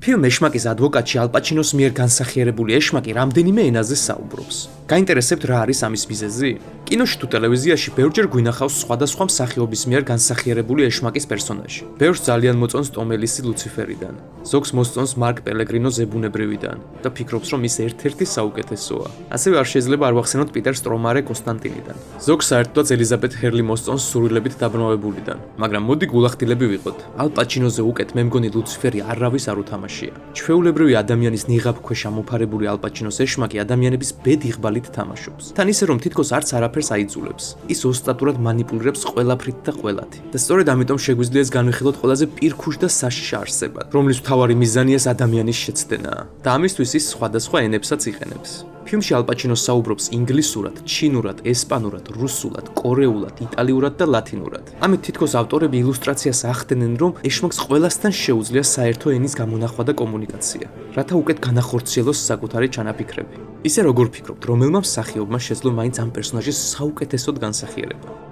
ფილმ „ეშმაკის ადვოკატში“ ალ პაჩინოს მიერ განსახიერებული ეშმაკი რამდენიმე ენაზე საუბრობს. გაინტერესებთ რა არის ამის მიზეზი? კინოში თუ ტელევიზიაში ბევრჯერ გვინახავს სხვადასხვა მსახიობის მიერ განსახიერებული ეშმაკის პერსონაჟი. ბევრს ძალიან მოწონს ტომ ელისი ლუციფერიდან, ზოგს მოსწონს მარკ პელეგრინო ზებუნებრივიდან და ფიქრობს, რომ ის ერთ-ერთი საუკეთესოა. ასევე არ შეიძლება არ ვახსენოთ პიტერ სტრომარე კონსტანტინიდან. ზოგს საერთოდაც ელიზაბეთ ჰერლი მოსწონს სურვილებით დაბრმავებულიდან. მაგრამ მოდი გულახდილები ვიყოთ. ალ პაჩინოზე უკეთ მე მგონი ლუციფერი არავის არ უთამაშია. ჩვეულებრივი ადამიანის ნიღაბქვეშ ამოფარებული ალ პაჩინოს ეშმაკი ადამიანების ბედიღბალით თამაშობს. თან ისე რომ თითქოს არც არაფერს აიძულებს. ის ოსტატურად манипуლირებს ყველაფრით და ყველათი. და სწორედ ამიტომ შეგვიძლია ეს განვიხილოთ ყველაზე პირქუშ და საშიშ არსებად, რომლის მთავარი მიზანია ადამიანის შეცდენა. და ამისთვის ის სხვადასხვა ენებსაც იყენებს. ფილმში ალ პაჩინო საუბრობს ინგლისურად, ჩინურად, ესპანურად, რუსულად, კორეულად, იტალიურად და ლათინურად. ამით თითქოს ავტორები ილუსტრაციას ახდენენ, რომ ეშმაკს ყველასთან შეუძლია საერთო ენის გამონახვა და კომუნიკაცია, რათა უკეთ განახორციელოს საკუთარი ჩანაფიქრები. ისე როგორ ფიქრობთ, რომელმა მსახიობმა შეძლო მაინც ამ პერსონაჟის საუკეთესოდ განსახიერება?